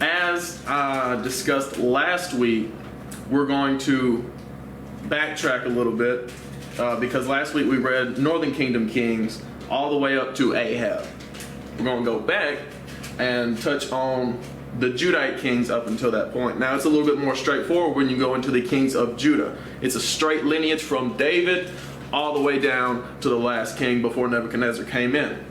As discussed last week, we're going to backtrack a little bit because last week we read Northern Kingdom Kings all the way up to Ahab. We're going to go back and touch on the Judite kings up until that point. Now it's a little bit more straightforward when you go into the kings of Judah. It's a straight lineage from David all the way down to the last king before Nebuchadnezzar came in.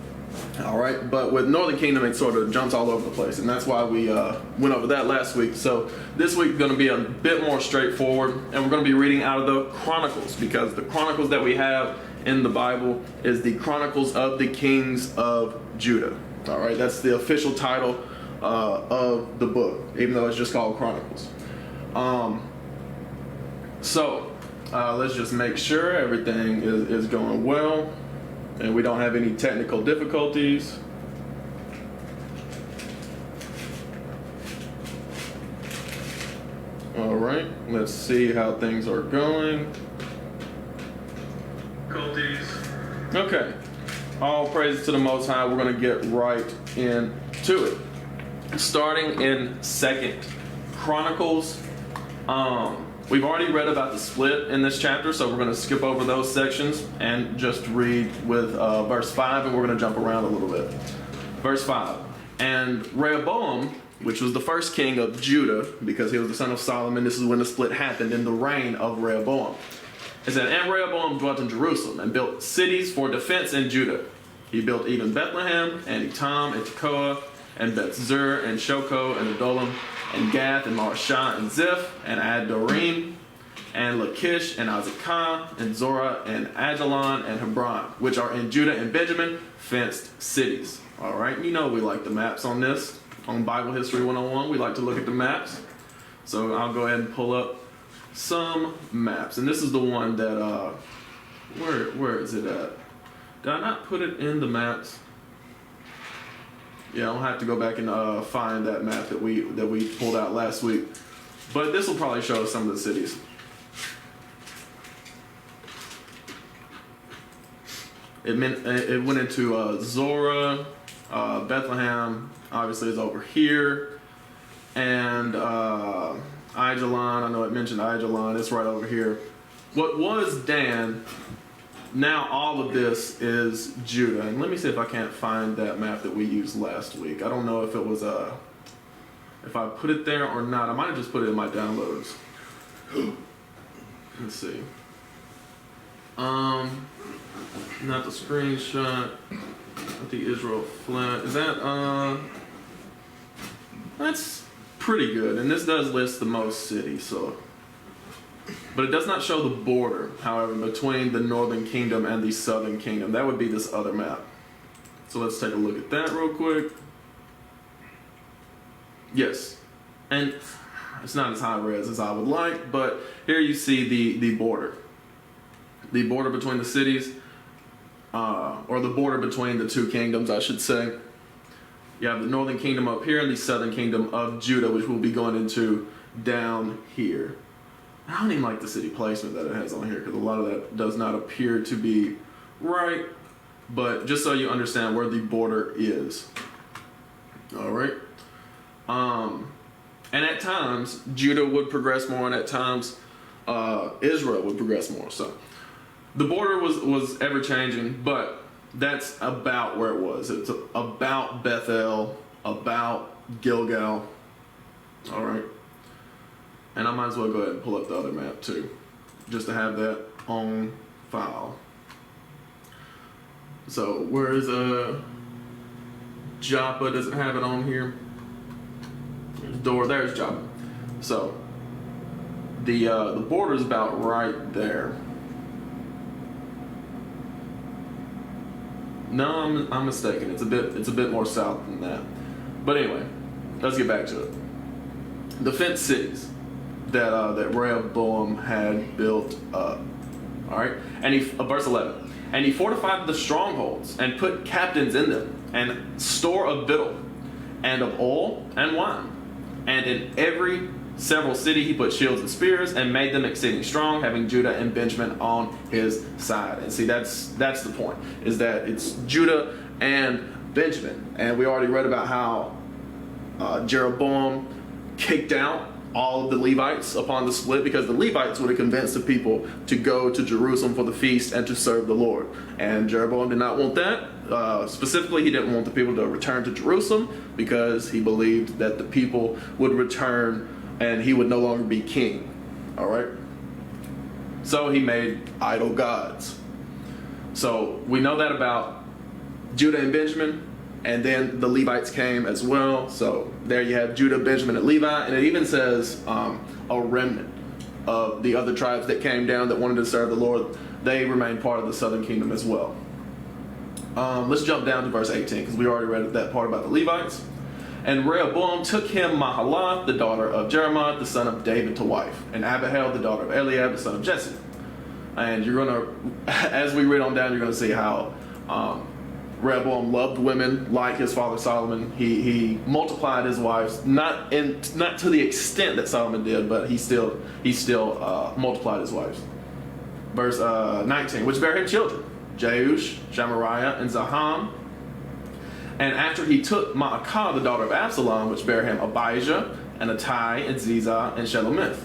All right, but with Northern Kingdom, it sort of jumps all over the place, and that's why we went over that last week. So this week is going to be a bit more straightforward, and we're going to be reading out of the Chronicles, because the Chronicles that we have in the Bible is the Chronicles of the Kings of Judah. All right, that's the official title of the book, even though it's just called Chronicles. Let's just make sure everything is going well and we don't have any technical difficulties. All right, let's see how things are going. Okay, all praises to the Most High. We're going to get right into it. Starting in 2nd Chronicles. We've already read about the split in this chapter, so we're going to skip over those sections and just read with verse 5, and we're going to jump around a little bit. Verse 5. And Rehoboam, which was the first king of Judah, because he was the son of Solomon, this is when the split happened, in the reign of Rehoboam. It said, and Rehoboam dwelt in Jerusalem and built cities for defense in Judah. He built even Bethlehem, and Etam, and Tekoa, and Beth-zur, and Shoko, and Adullam, and Gath, and Marashah, and Ziph, and Adorim, and Lachish, and Azekah, and Zorah, and Ajalon, and Hebron, which are in Judah and Benjamin, fenced cities. All right, you know we like the maps on this. On Bible History 101, we like to look at the maps. So I'll go ahead and pull up some maps. And this is the one that, where is it at? Did I not put it in the maps? Yeah, I'll have to go back and find that map that we pulled out last week. But this will probably show us some of the cities. It went into Zorah, Bethlehem, obviously is over here, and Ajalon. I know it mentioned Ajalon. It's right over here. What was Dan? Now all of this is Judah. And let me see if I can't find that map that we used last week. I don't know if it was if I put it there or not. I might have just put it in my downloads. Let's see. Not the screenshot. Not the Israel flag. Is that that's pretty good. And this does list the most cities, so. But it does not show the border, however, between the Northern Kingdom and the Southern Kingdom. That would be this other map. So let's take a look at that real quick. Yes. And it's not as high res as I would like, but here you see the border. The border between the cities, or the border between the two kingdoms, I should say. You have the Northern Kingdom up here and the Southern Kingdom of Judah, which we'll be going into down here. I don't even like the city placement that it has on here because a lot of that does not appear to be right. But just so you understand where the border is. All right. And at times, Judah would progress more, and at times, Israel would progress more. So the border was ever changing, but that's about where it was. It's about Bethel, about Gilgal. All right. And I might as well go ahead and pull up the other map too, just to have that on file. So where is Joppa? Does it have it on here? There's Joppa. So the border is about right there. No, I'm mistaken. It's a bit more south than that. But anyway, let's get back to it. The fenced cities that Rehoboam had built up. All right, and verse 11, and he fortified the strongholds and put captains in them, and store of victual, and of oil and wine, and in every several city he put shields and spears, and made them exceeding strong, having Judah and Benjamin on his side. And see, that's the point, is that it's Judah and Benjamin, and we already read about how Jeroboam kicked out all of the Levites upon the split, because the Levites would have convinced the people to go to Jerusalem for the feast and to serve the Lord. And Jeroboam did not want that. Specifically, he didn't want the people to return to Jerusalem because he believed that the people would return and he would no longer be king. All right? So he made idol gods. So we know that about Judah and Benjamin. And then the Levites came as well. So there you have Judah, Benjamin, and Levi. And it even says a remnant of the other tribes that came down that wanted to serve the Lord. They remained part of the southern kingdom as well. Let's jump down to verse 18, because we already read that part about the Levites. And Rehoboam took him Mahalath, the daughter of Jeremoth, the son of David, to wife, and Abihail, the daughter of Eliab, the son of Jesse. And you're going to, as we read on down, you're going to see how Rehoboam loved women like his father Solomon. He multiplied his wives, not to the extent that Solomon did, but he still multiplied his wives. Verse 19, which bare him children, Jeush, Shamariah, and Zaham. And after he took Maacah, the daughter of Absalom, which bare him Abijah, and Attai, and Ziza, and Shelomith.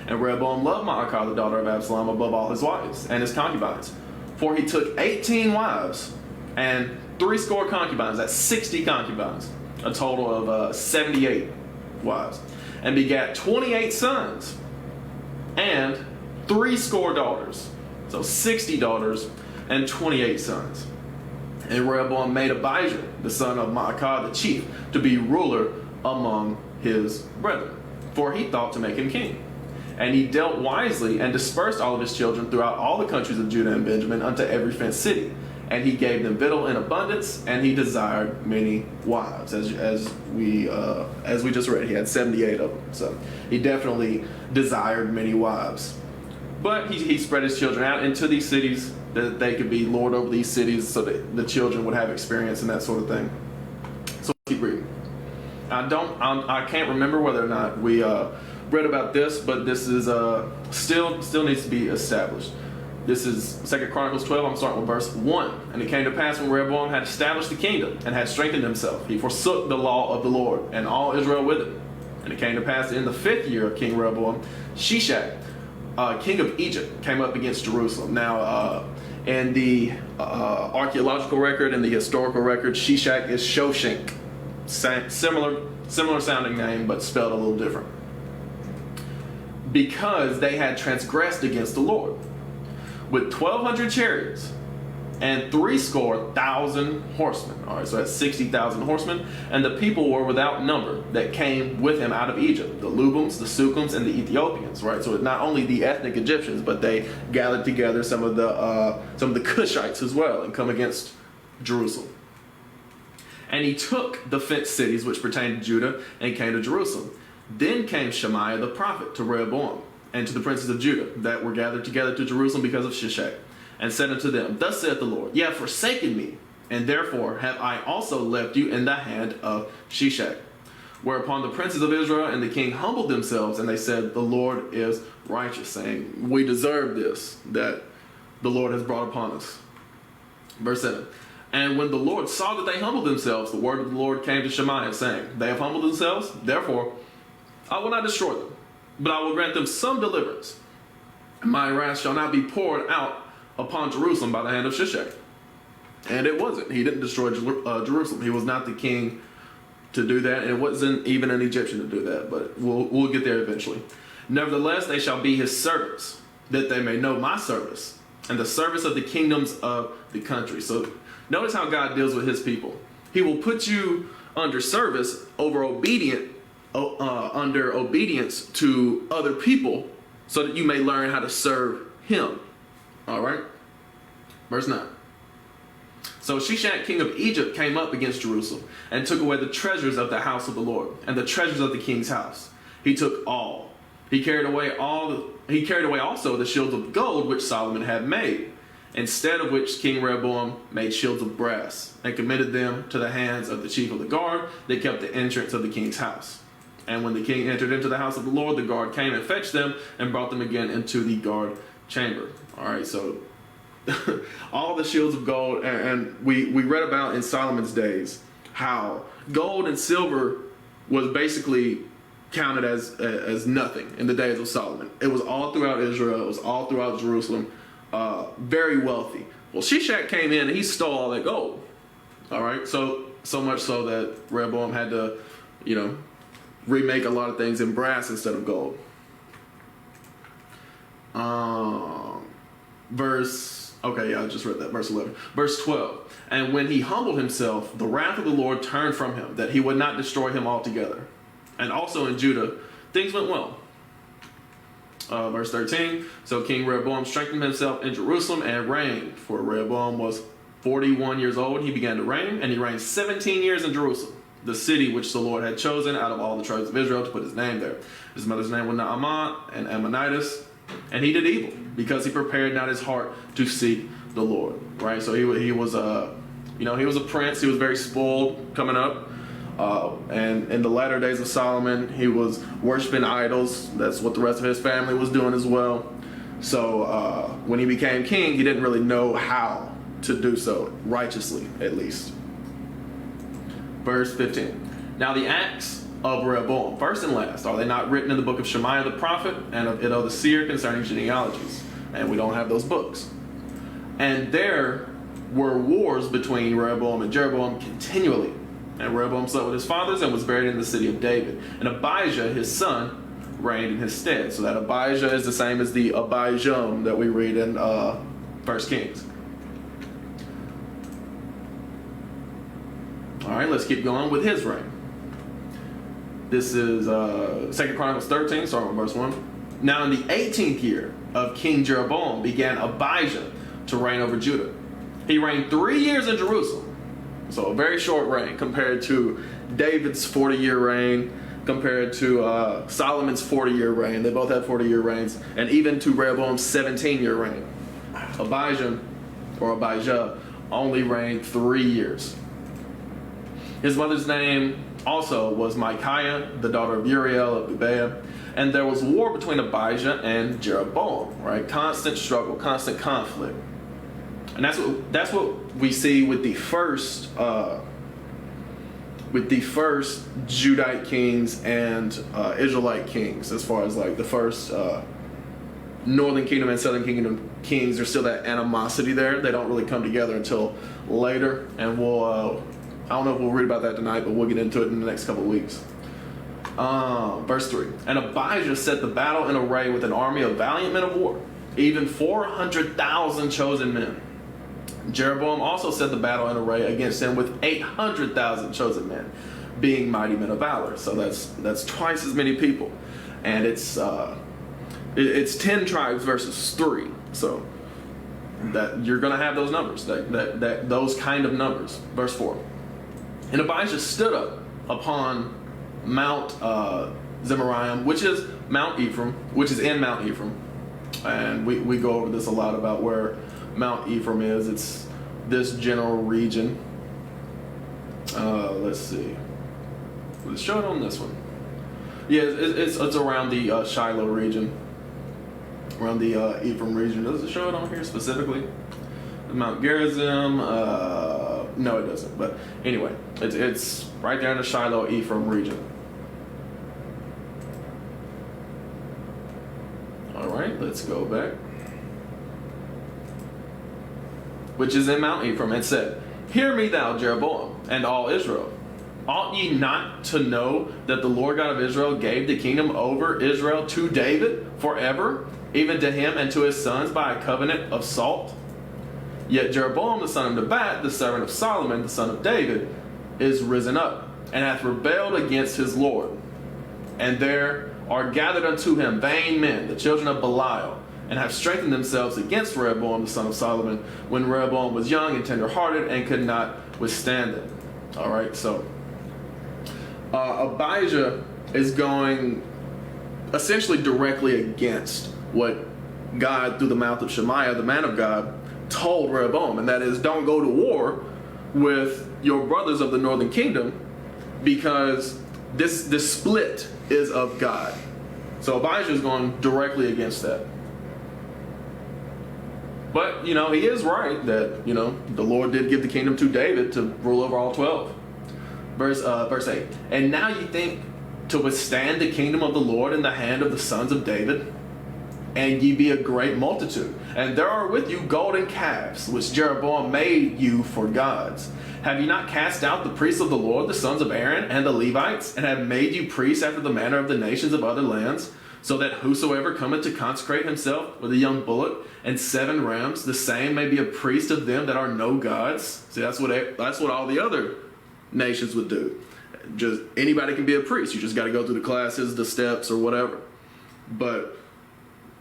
And Rehoboam loved Maacah, the daughter of Absalom, above all his wives and his concubines. For he took 18 wives and 80 concubines, that's 60 concubines, a total of 78 wives, and begat 28 sons and 80 daughters, so 60 daughters and 28 sons. And Rehoboam made Abijah, the son of Maacah, the chief, to be ruler among his brethren, for he thought to make him king. And he dealt wisely and dispersed all of his children throughout all the countries of Judah and Benjamin unto every fenced city. And he gave them victual in abundance, and he desired many wives. As we just read, he had 78 of them. So he definitely desired many wives. But he spread his children out into these cities, that they could be lord over these cities, so that the children would have experience and that sort of thing. So let's keep reading. I can't remember whether or not we read about this, but this is still needs to be established. This is 2 Chronicles 12. I'm starting with verse 1. And it came to pass, when Rehoboam had established the kingdom and had strengthened himself, he forsook the law of the Lord, and all Israel with him. And it came to pass in the 5th year of King Rehoboam, Shishak, king of Egypt, came up against Jerusalem. Now, in the archaeological record and the historical record, Shishak is Shoshenq. Similar sounding name, but spelled a little different. Because they had transgressed against the Lord with 1,200 chariots and 80,000 horsemen. All right, so that's 60,000 horsemen. And the people were without number that came with him out of Egypt, the Lubims, the Sukims, and the Ethiopians. Right, so not only the ethnic Egyptians, but they gathered together some of the Cushites as well, and come against Jerusalem. And he took the fenced cities which pertained to Judah and came to Jerusalem. Then came Shemaiah the prophet to Rehoboam and to the princes of Judah that were gathered together to Jerusalem because of Shishak, and said unto them, Thus saith the Lord, Ye have forsaken me, and therefore have I also left you in the hand of Shishak. Whereupon the princes of Israel and the king humbled themselves, and they said, The Lord is righteous, saying, We deserve this, that the Lord has brought upon us. Verse 7. And when the Lord saw that they humbled themselves, the word of the Lord came to Shemaiah, saying, They have humbled themselves, therefore I will not destroy them, but I will grant them some deliverance. My wrath shall not be poured out upon Jerusalem by the hand of Shishak. And it wasn't. He didn't destroy Jerusalem. He was not the king to do that, and it wasn't even an Egyptian to do that, but we'll get there eventually. Nevertheless, they shall be his servants, that they may know my service, and the service of the kingdoms of the country. So notice how God deals with his people. He will put you under service under obedience to other people, so that you may learn how to serve him. All right. Verse 9. So Shishak, king of Egypt, came up against Jerusalem and took away the treasures of the house of the Lord and the treasures of the king's house. He took all. He carried away also the shields of gold which Solomon had made, instead of which King Rehoboam made shields of brass, and committed them to the hands of the chief of the guard that kept the entrance of the king's house. And when the king entered into the house of the Lord, the guard came and fetched them and brought them again into the guard chamber. All right, so all the shields of gold, and we read about in Solomon's days how gold and silver was basically counted as nothing in the days of Solomon. It was all throughout Israel. It was all throughout Jerusalem. Very wealthy. Well, Shishak came in and he stole all that gold. All right, so much so that Rehoboam had to, remake a lot of things in brass instead of gold. I just read that, verse 11. Verse 12, and when he humbled himself, the wrath of the Lord turned from him, that he would not destroy him altogether. And also in Judah, things went well. Verse 13, so King Rehoboam strengthened himself in Jerusalem and reigned. For Rehoboam was 41 years old, he began to reign, and he reigned 17 years in Jerusalem, the city which the Lord had chosen out of all the tribes of Israel to put his name there. His mother's name was Naamah, and Ammonitis, and he did evil, because he prepared not his heart to seek the Lord. Right? So he was he was a prince. He was very spoiled coming up. And in the latter days of Solomon, he was worshiping idols. That's what the rest of his family was doing as well. So when he became king, he didn't really know how to do so righteously, at least. Verse 15. Now the acts of Rehoboam, first and last, are they not written in the book of Shemaiah the prophet and of Iddo the seer concerning genealogies? And we don't have those books. And there were wars between Rehoboam and Jeroboam continually. And Rehoboam slept with his fathers and was buried in the city of David. And Abijah, his son, reigned in his stead. So that Abijah is the same as the Abijam that we read in 1 Kings. All right, let's keep going with his reign. This is 2 Chronicles 13, starting with verse 1. Now in the 18th year of King Jeroboam began Abijah to reign over Judah. He reigned 3 years in Jerusalem. So a very short reign compared to David's 40-year reign, compared to Solomon's 40-year reign. They both had 40-year reigns. And even to Rehoboam's 17-year reign. Abijah only reigned 3 years. His mother's name also was Micaiah, the daughter of Uriel of Gibeah. And there was war between Abijah and Jeroboam, right? Constant struggle, constant conflict. And that's what we see with the first Judite kings and Israelite kings, as far as like the first northern kingdom and southern kingdom kings. There's still that animosity there. They don't really come together until later, and we'll I don't know if we'll read about that tonight, but we'll get into it in the next couple of weeks. Verse 3. And Abijah set the battle in array with an army of valiant men of war, even 400,000 chosen men. Jeroboam also set the battle in array against him with 800,000 chosen men, being mighty men of valor. So that's twice as many people, and it's 10 tribes versus 3. So that you're going to have those numbers, that those kind of numbers. Verse 4. And Abijah stood up upon Mount Zemaraim, which is Mount Ephraim, which is in Mount Ephraim, and we go over this a lot about where Mount Ephraim is. It's this general region. Let's see. Let's show it on this one. Yeah, it's around the Shiloh region, around the Ephraim region. Does it show it on here specifically? Mount Gerizim? No, it doesn't. But anyway, it's right there in the Shiloh Ephraim region. All right, let's go back. Which is in Mount Ephraim, and said, Hear me thou, Jeroboam, and all Israel. Ought ye not to know that the Lord God of Israel gave the kingdom over Israel to David forever, even to him and to his sons by a covenant of salt? Yet Jeroboam the son of Nebat, the servant of Solomon, the son of David, is risen up, and hath rebelled against his Lord. And there are gathered unto him vain men, the children of Belial, and have strengthened themselves against Rehoboam the son of Solomon, when Rehoboam was young and tender-hearted and could not withstand them. All right, so Abijah is going essentially directly against what God, through the mouth of Shemaiah, the man of God, told Rehoboam, and that is, don't go to war with your brothers of the northern kingdom, because this split is of God. So Abijah is going directly against that. But, he is right that, the Lord did give the kingdom to David to rule over all 12. Verse 8. And now you think to withstand the kingdom of the Lord in the hand of the sons of David? And ye be a great multitude. And there are with you golden calves, which Jeroboam made you for gods. Have ye not cast out the priests of the Lord, the sons of Aaron, and the Levites, and have made you priests after the manner of the nations of other lands? So that whosoever cometh to consecrate himself with a young bullock and 7 rams, the same may be a priest of them that are no gods. See, that's what all the other nations would do. Just anybody can be a priest. You just got to go through the classes, the steps, or whatever. But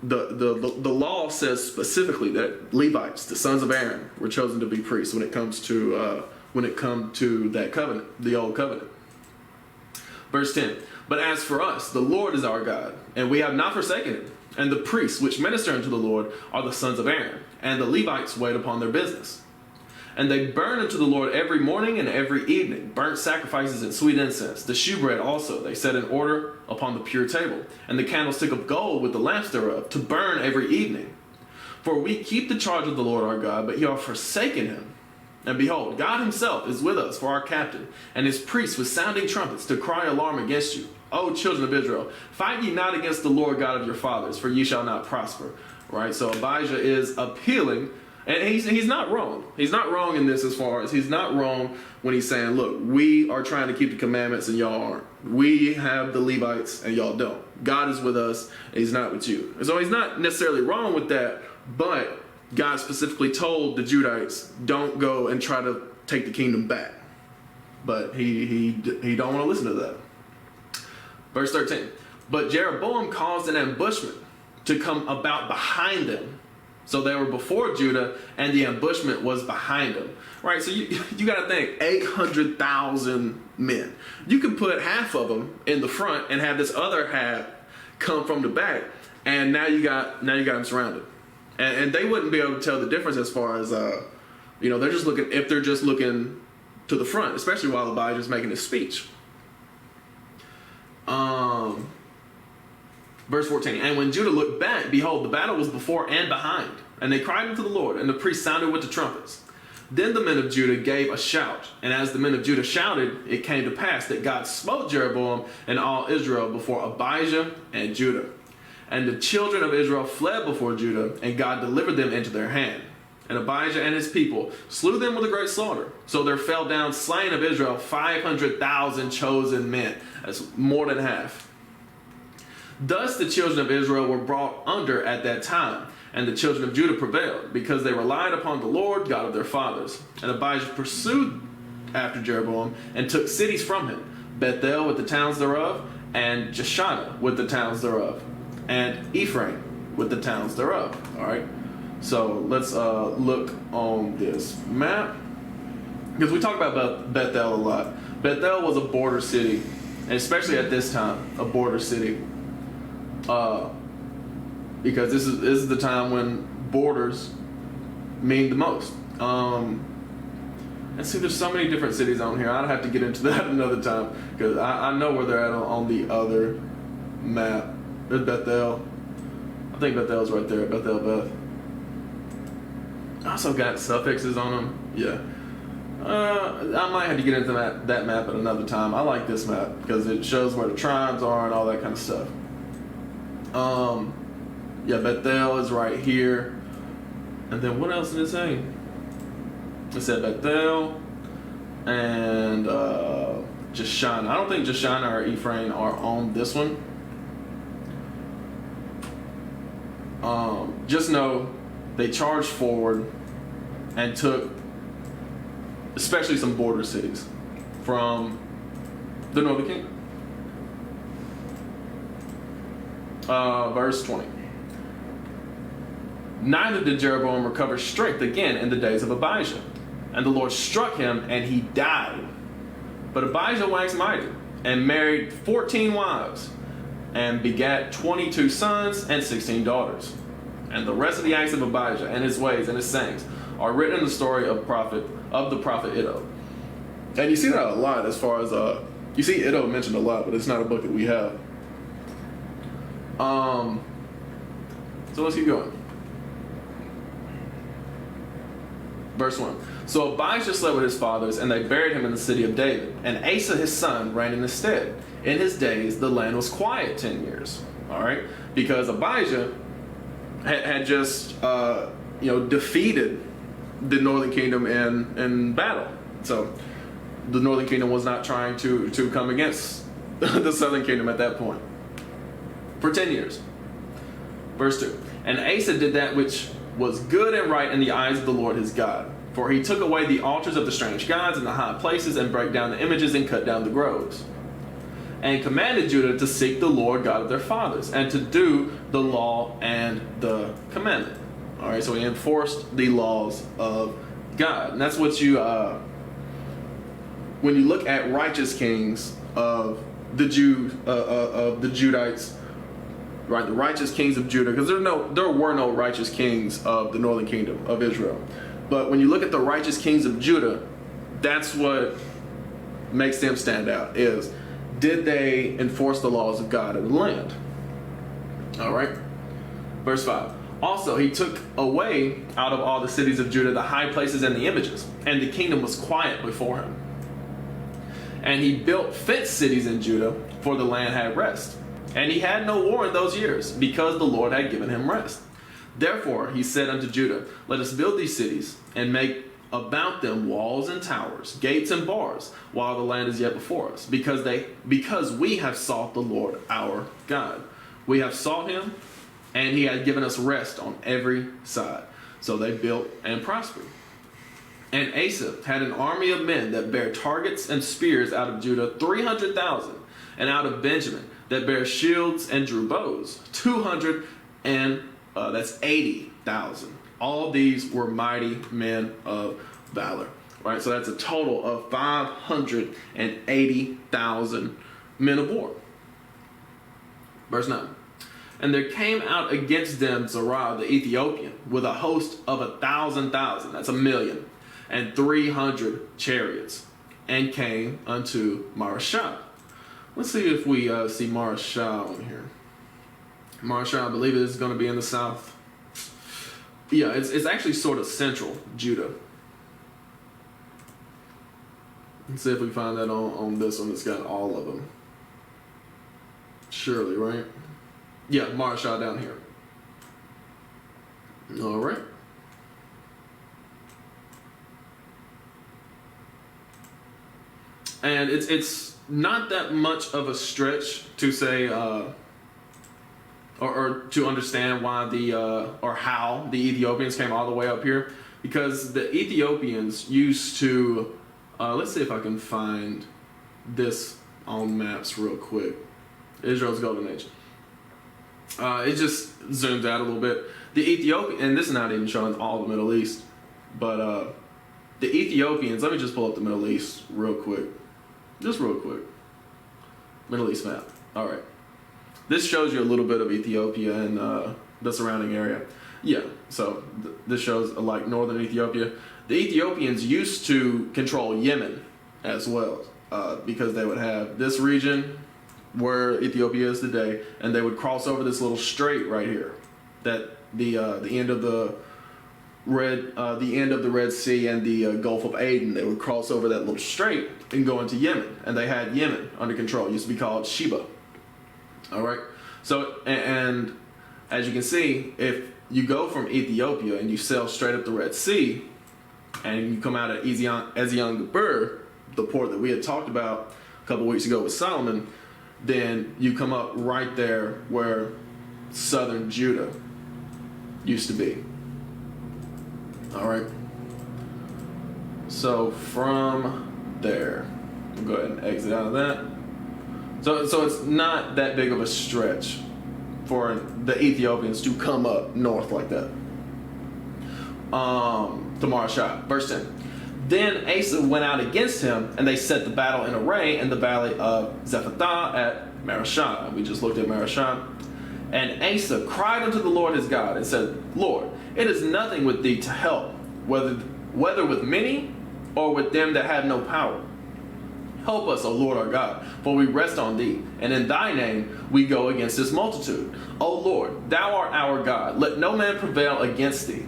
the law says specifically that Levites, the sons of Aaron, were chosen to be priests when it comes to that covenant, the old covenant. Verse 10. But as for us, the Lord is our God, and we have not forsaken him. And the priests which minister unto the Lord are the sons of Aaron, and the Levites wait upon their business. And they burn unto the Lord every morning and every evening, burnt sacrifices and sweet incense. The shewbread also they set in order upon the pure table, and the candlestick of gold with the lamps thereof, to burn every evening. For we keep the charge of the Lord our God, but ye are forsaken him. And behold, God himself is with us for our captain, and his priests with sounding trumpets to cry alarm against you. O children of Israel, fight ye not against the Lord God of your fathers, for ye shall not prosper. Right? So Abijah is appealing, and he's not wrong. He's not wrong in this, as far as he's not wrong when he's saying, look, we are trying to keep the commandments and y'all aren't. We have the Levites and y'all don't. God is with us and he's not with you. And so he's not necessarily wrong with that, but God specifically told the Judites, don't go and try to take the kingdom back. But he don't want to listen to that. Verse 13. But Jeroboam caused an ambushment to come about behind them. So they were before Judah, and the ambushment was behind them. Right? So you got to think, 800,000 men. You could put half of them in the front and have this other half come from the back, and now you got them surrounded. And they wouldn't be able to tell the difference as far as they're just looking to the front, especially while Abijah's making his speech. Verse 14, and when Judah looked back, behold, the battle was before and behind, and they cried unto the Lord, and the priests sounded with the trumpets. Then the men of Judah gave a shout, and as the men of Judah shouted, it came to pass that God smote Jeroboam and all Israel before Abijah and Judah. And the children of Israel fled before Judah, and God delivered them into their hand. And Abijah and his people slew them with a great slaughter. So there fell down slain of Israel 500,000 chosen men. That's more than half. Thus the children of Israel were brought under at that time, and the children of Judah prevailed, because they relied upon the Lord God of their fathers. And Abijah pursued after Jeroboam, and took cities from him, Bethel with the towns thereof, and Jeshanah with the towns thereof, and Ephraim with the towns thereof. All right. So let's look on this map, because we talk about Bethel a lot. Bethel was a border city, and especially at this time, a border city, because this is the time when borders mean the most. And see, there's so many different cities on here. I'd have to get into that another time, because I know where they're at on the other map. There's Bethel. I think Bethel's right there, Bethel Beth. Also got suffixes on them. Yeah. I might have to get into that map at another time. I like this map because it shows where the tribes are and all that kind of stuff. Yeah, Bethel is right here. And then what else did it say? It said Bethel and Jeshanah. I don't think Jeshanah or Ephraim are on this one. Just know they charged forward and took especially some border cities from the northern kingdom. Verse 20. Neither did Jeroboam recover strength again in the days of Abijah, and the Lord struck him, and he died. But Abijah waxed mighty, and married 14 wives, and begat 22 sons and 16 daughters. And the rest of the acts of Abijah, and his ways, and his sayings, are written in the story of the prophet Iddo. And you see that a lot, as far as you see Iddo mentioned a lot, but it's not a book that we have. So let's keep going. Verse 1. So Abijah slept with his fathers, and they buried him in the city of David. And Asa his son reigned in his stead. In his days the land was quiet 10 years. All right? Because Abijah had just defeated the northern kingdom in battle. So the northern kingdom was not trying to come against the southern kingdom at that point. For 10 years. Verse 2. And Asa did that which was good and right in the eyes of the Lord his God. For he took away the altars of the strange gods and the high places, and brake down the images, and cut down the groves. And commanded Judah to seek the Lord God of their fathers, and to do the law and the commandment. All right, so he enforced the laws of God. And that's what you, when you look at righteous kings of the Judites, right, the righteous kings of Judah, because there were no righteous kings of the northern kingdom of Israel. But when you look at the righteous kings of Judah, that's what makes them stand out, is did they enforce the laws of God in the land? All right. Verse 5. Also, he took away out of all the cities of Judah the high places and the images, and the kingdom was quiet before him. And he built fenced cities in Judah, for the land had rest. And he had no war in those years, because the Lord had given him rest. Therefore he said unto Judah, let us build these cities, and make about them walls and towers, gates and bars, while the land is yet before us, because we have sought the Lord our God. We have sought him, and he had given us rest on every side. So they built and prospered. And Asa had an army of men that bare targets and spears out of Judah, 300,000, and out of Benjamin that bare shields and drew bows, 200, and that's 80,000. All these were mighty men of valor. Right, so that's a total of 580,000 men of war. Verse 9. And there came out against them Zerah the Ethiopian with a host of 1,000,000, that's 1,000,000, and 300 chariots, and came unto Marashah. Let's see if we see Marashah on here. Marashah, I believe it is going to be in the south. Yeah, it's actually sort of central Judah. Let's see if we find that on this one that's got all of them. Surely, right? Yeah, Marashah down here. All right. And it's not that much of a stretch to say, or to understand why or how the Ethiopians came all the way up here, because the Ethiopians used to, let's see if I can find this on maps real quick. Israel's golden age. It just zooms out a little bit. The Ethiopian, and this is not even showing all the Middle East, but the Ethiopians, let me just pull up the Middle East real quick. Just real quick. Middle East map. All right. This shows you a little bit of Ethiopia and the surrounding area. Yeah, so this shows like northern Ethiopia. The Ethiopians used to control Yemen as well, because they would have this region where Ethiopia is today, and they would cross over this little strait right here, that the end of the Red Sea and the Gulf of Aden. They would cross over that little strait and go into Yemen, and they had Yemen under control. It used to be called Sheba. All right. So, and as you can see, if you go from Ethiopia and you sail straight up the Red Sea, and you come out at Ezion-Geber, the port that we had talked about a couple weeks ago with Solomon, then you come up right there where southern Judah used to be. All right. So from there, we'll go ahead and exit out of that. So it's not that big of a stretch for the Ethiopians to come up north like that. To Marashah. Verse 10. Then Asa went out against him, and they set the battle in array in the valley of Zephathah at Marashah. We just looked at Marashah. And Asa cried unto the Lord his God and said, Lord, it is nothing with thee to help, whether with many or with them that have no power. Help us, O Lord our God, for we rest on thee, and in thy name we go against this multitude. O Lord, thou art our God, let no man prevail against thee.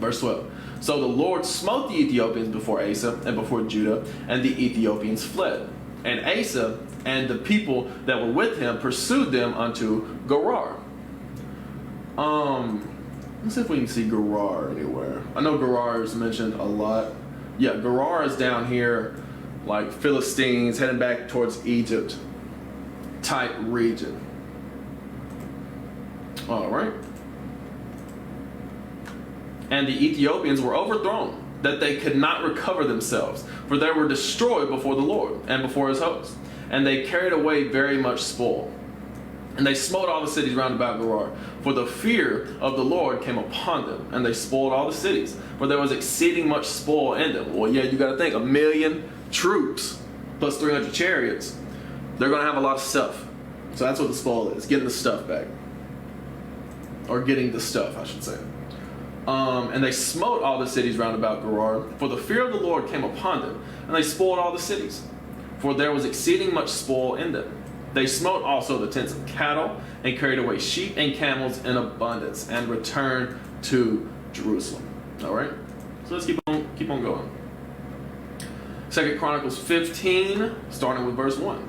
Verse 12. So the Lord smote the Ethiopians before Asa and before Judah, and the Ethiopians fled. And Asa and the people that were with him pursued them unto Gerar. Let's see if we can see Gerar anywhere. I know Gerar is mentioned a lot. Yeah, Gerar is down here, like Philistines, heading back towards Egypt type region. All right. And the Ethiopians were overthrown, that they could not recover themselves, for they were destroyed before the Lord and before his host. And they carried away very much spoil. And they smote all the cities round about Gerar, for the fear of the Lord came upon them. And they spoiled all the cities, for there was exceeding much spoil in them. Well, yeah, you got to think, 1,000,000 troops plus 300 chariots. They're going to have a lot of stuff. So that's what the spoil is, getting the stuff back. Or getting the stuff, I should say. And they smote all the cities round about Gerar, for the fear of the Lord came upon them. And they spoiled all the cities, for there was exceeding much spoil in them. They smote also the tents of cattle, and carried away sheep and camels in abundance, and returned to Jerusalem. All right, so let's keep on going. 2 Chronicles 15, starting with verse 1.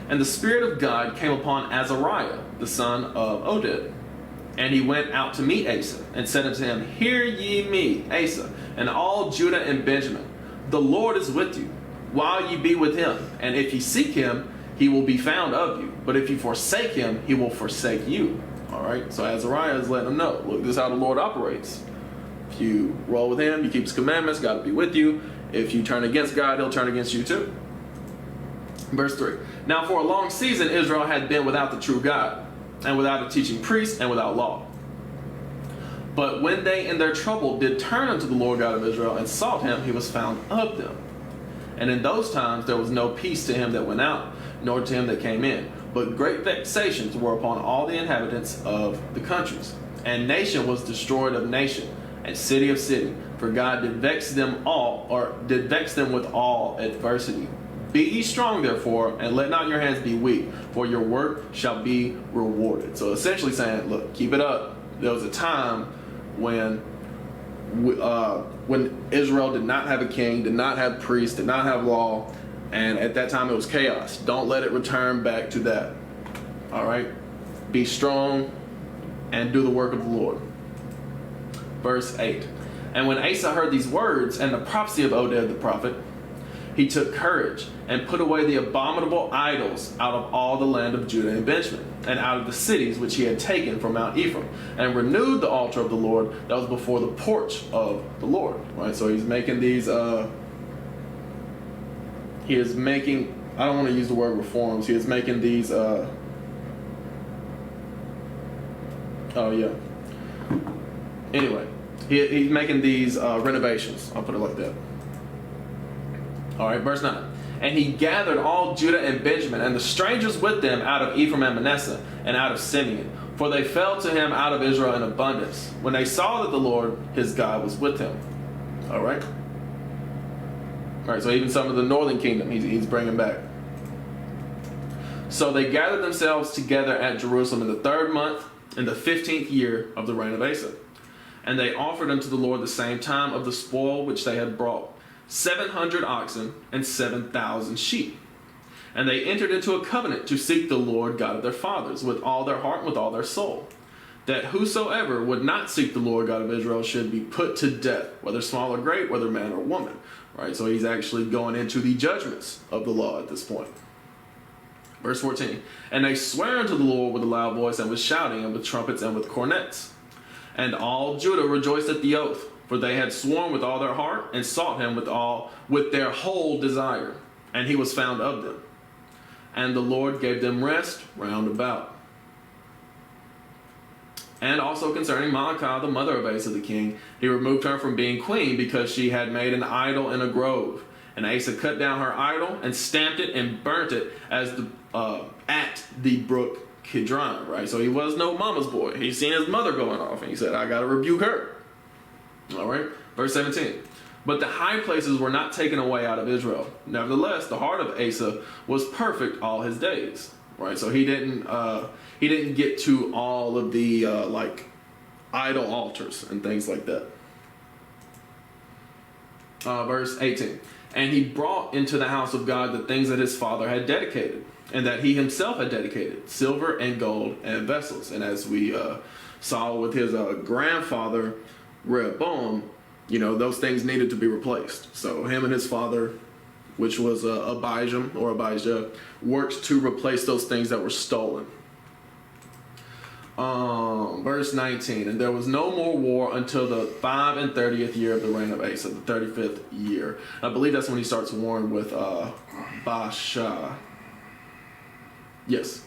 And the Spirit of God came upon Azariah, the son of Oded. And he went out to meet Asa, and said unto him, Hear ye me, Asa, and all Judah and Benjamin. The Lord is with you, while ye be with him. And if ye seek him, he will be found of you. But if you forsake him, he will forsake you. All right, so Azariah is letting them know, look, this is how the Lord operates. If you roll with him, you keep his commandments, God will be with you. If you turn against God, he'll turn against you too. Verse 3. Now for a long season Israel had been without the true God, and without a teaching priest, and without law. But when they in their trouble did turn unto the Lord God of Israel, and sought him, he was found of them. And in those times there was no peace to him that went out, nor to him that came in. But great vexations were upon all the inhabitants of the countries. And nation was destroyed of nation, and city of city. For God did vex them all, or did vex them with all adversity. Be ye strong, therefore, and let not your hands be weak, for your work shall be rewarded. So essentially saying, look, keep it up. There was a time when Israel did not have a king, did not have priests, did not have law, and at that time it was chaos. Don't let it return back to that. All right? Be strong and do the work of the Lord. Verse 8. And when Asa heard these words and the prophecy of Oded the prophet, he took courage and put away the abominable idols out of all the land of Judah and Benjamin, and out of the cities which he had taken from Mount Ephraim, and renewed the altar of the Lord that was before the porch of the Lord. Right, so he's making these. He is making. I don't want to use the word reforms. He is making these. Oh yeah. Anyway, he's making these renovations. I'll put it like that. All right, verse 9. And he gathered all Judah and Benjamin, and the strangers with them out of Ephraim and Manasseh, and out of Simeon. For they fell to him out of Israel in abundance, when they saw that the Lord his God was with him. All right. All right, so even some of the northern kingdom he's bringing back. So they gathered themselves together at Jerusalem in the 3rd month, in the 15th year of the reign of Asa. And they offered unto the Lord the same time of the spoil which they had brought, 700 oxen and 7,000 sheep. And they entered into a covenant to seek the Lord God of their fathers with all their heart and with all their soul, that whosoever would not seek the Lord God of Israel should be put to death, whether small or great, whether man or woman. Right, so he's actually going into the judgments of the law at this point. Verse 14. And they sware unto the Lord with a loud voice, and with shouting, and with trumpets, and with cornets. And all Judah rejoiced at the oath, for they had sworn with all their heart, and sought him with their whole desire. And he was found of them. And the Lord gave them rest round about. And also concerning Maacah, the mother of Asa the king, he removed her from being queen, because she had made an idol in a grove. And Asa cut down her idol, and stamped it, and burnt it at the brook Kidron. Right, so he was no mama's boy. He seen his mother going off, and he said, I got to rebuke her. All right, verse 17. But the high places were not taken away out of Israel. Nevertheless, the heart of Asa was perfect all his days. Right, so he didn't get to all of the like idol altars and things like that. verse 18. And he brought into the house of God the things that his father had dedicated, and that he himself had dedicated, silver and gold and vessels. And as we saw with his grandfather, Rehoboam, those things needed to be replaced. So him and his father, which was Abijah, worked to replace those things that were stolen. Verse 19, and there was no more war until the 35th year of the reign of Asa, the 35th year. I believe that's when he starts warring with Baasha. Yes.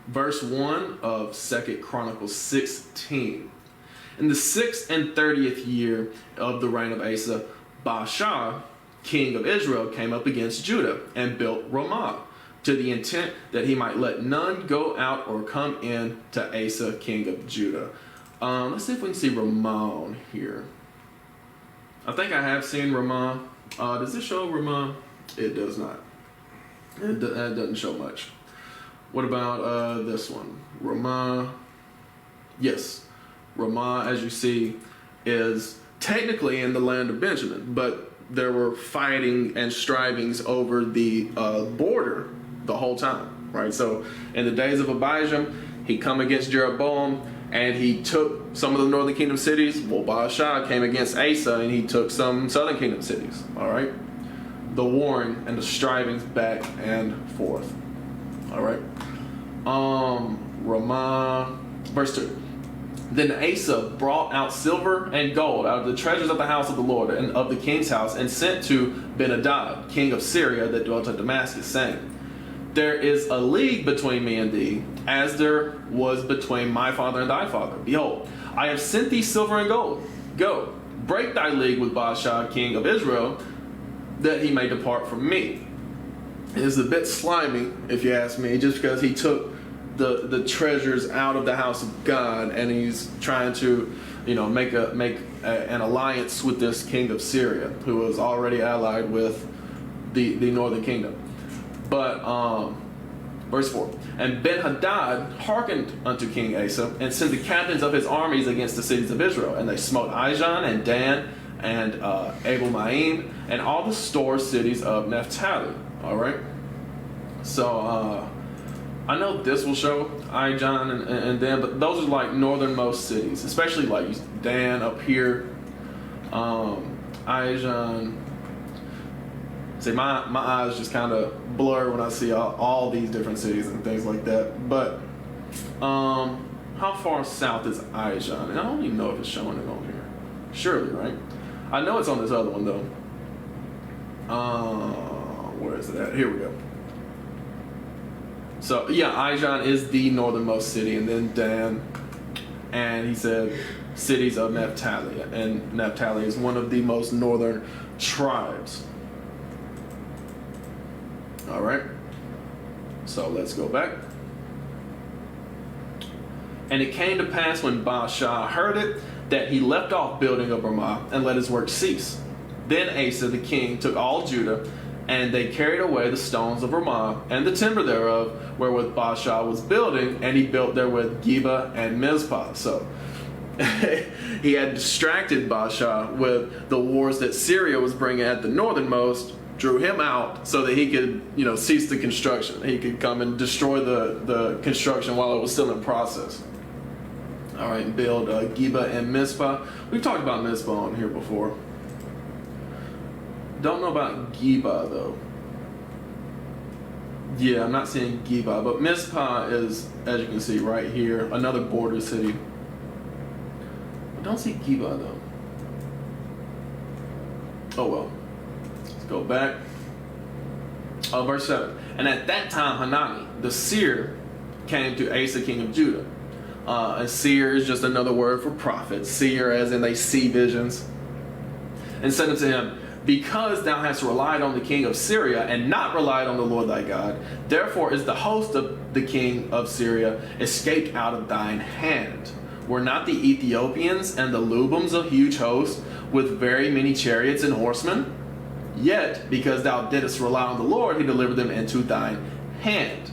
Verse 1 of 2 Chronicles 16. In the 6th and 30th year of the reign of Asa, Baasha, king of Israel, came up against Judah and built Ramah, to the intent that he might let none go out or come in to Asa, king of Judah. Let's see if we can see Ramah on here. I think I have seen Ramah. Does this show Ramah? It does not. It doesn't show much. What about this one? Ramah. Yes. Ramah, as you see, is technically in the land of Benjamin, but there were fighting and strivings over the border the whole time, right? So in the days of Abijah, he come against Jeroboam and he took some of the northern kingdom cities. Well, Baasha came against Asa and he took some southern kingdom cities, all right? The warring and the strivings back and forth, all right? Ramah, verse 2. Then Asa brought out silver and gold out of the treasures of the house of the Lord and of the king's house, and sent to Ben-Hadad, king of Syria, that dwelt at Damascus, saying, there is a league between me and thee, as there was between my father and thy father. Behold, I have sent thee silver and gold. Go, break thy league with Baasha, king of Israel, that he may depart from me. It is a bit slimy, if you ask me, just because he took the treasures out of the house of God, and he's trying to, make an alliance with this king of Syria, who was already allied with the northern kingdom. But verse 4, and Ben-Hadad hearkened unto King Asa, and sent the captains of his armies against the cities of Israel, and they smote Ijon and Dan and Abel-Maim and all the store cities of Naphtali. All right. So I know this will show Ijon and Dan, but those are like northernmost cities, especially like Dan up here, Ijon. See, my eyes just kind of blur when I see all these different cities and things like that. But how far south is Ijon? And I don't even know if it's showing it on here. Surely, right? I know it's on this other one, though. Where is it at? Here we go. So, yeah, Ijon is the northernmost city, and then Dan. And he said cities of Naphtali. And Naphtali is one of the most northern tribes. All right, so let's go back. And it came to pass when Baasha heard it, that he left off building of Ramah and let his work cease. Then Asa the king took all Judah, and they carried away the stones of Ramah and the timber thereof, wherewith Baasha was building, and he built therewith Geba and Mizpah. So he had distracted Baasha with the wars that Syria was bringing at the northernmost, drew him out so that he could, cease the construction. He could come and destroy the construction while it was still in process. All right, and build Geba and Mizpah. We've talked about Mizpah on here before. Don't know about Geba though. Yeah, I'm not seeing Geba, but Mizpah is, as you can see right here, another border city. I don't see Geba though. Oh well. Go back. Verse 7. And at that time Hanani, the seer, came to Asa, king of Judah. And seer is just another word for prophet. Seer as in they see visions. And said unto him, because thou hast relied on the king of Syria, and not relied on the Lord thy God, therefore is the host of the king of Syria escaped out of thine hand. Were not the Ethiopians and the Lubims a huge host, with very many chariots and horsemen? Yet, because thou didst rely on the Lord, he delivered them into thine hand.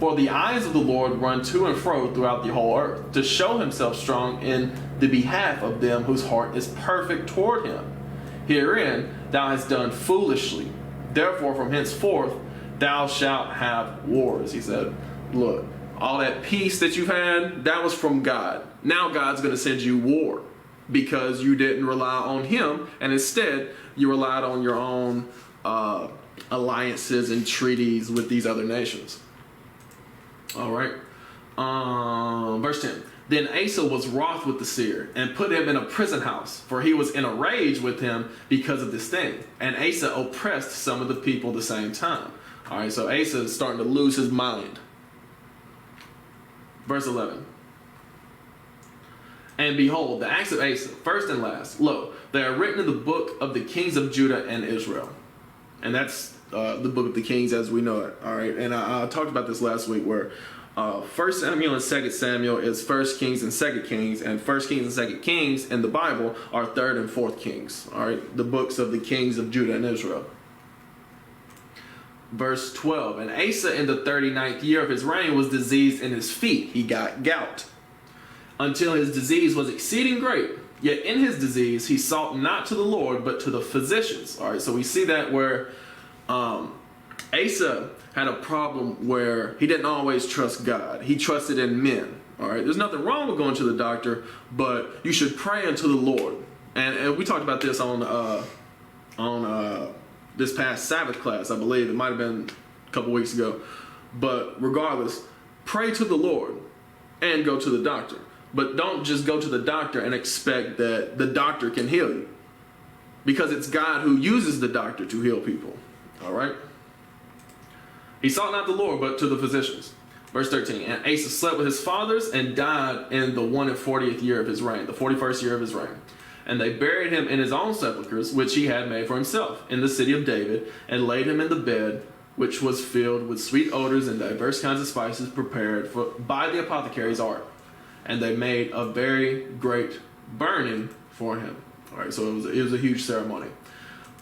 For the eyes of the Lord run to and fro throughout the whole earth, to show himself strong in the behalf of them whose heart is perfect toward him. Herein thou hast done foolishly. Therefore from henceforth thou shalt have wars. He said, look, all that peace that you've had, that was from God. Now God's going to send you war because you didn't rely on him, and instead you relied on your own alliances and treaties with these other nations. All right. Verse 10. Then Asa was wroth with the seer and put him in a prison house, for he was in a rage with him because of this thing. And Asa oppressed some of the people at the same time. All right, so Asa is starting to lose his mind. Verse 11. And behold, the acts of Asa, first and last, lo, they are written in the book of the kings of Judah and Israel. And that's the book of the Kings as we know it. All right, and I talked about this last week where 1 Samuel and 2 Samuel is 1 Kings and 2 Kings, and 1 Kings and 2 Kings in the Bible are 3rd and 4th Kings. All right, the books of the kings of Judah and Israel. Verse 12, and Asa in the 39th year of his reign was diseased in his feet. He got gout, until his disease was exceeding great. Yet in his disease he sought not to the Lord, but to the physicians. All right, so we see that where Asa had a problem where he didn't always trust God. He trusted in men. All right, there's nothing wrong with going to the doctor, but you should pray unto the Lord. And we talked about this on this past Sabbath class, I believe. It might have been a couple weeks ago. But regardless, pray to the Lord and go to the doctor. But don't just go to the doctor and expect that the doctor can heal you, because it's God who uses the doctor to heal people. All right? He sought not the Lord, but to the physicians. Verse 13, and Asa slept with his fathers and died in the 41st year of his reign, the 41st year of his reign. And they buried him in his own sepulchres, which he had made for himself, in the city of David, and laid him in the bed, which was filled with sweet odors and diverse kinds of spices prepared by the apothecary's art. And they made a very great burning for him. All right, so it was a huge ceremony.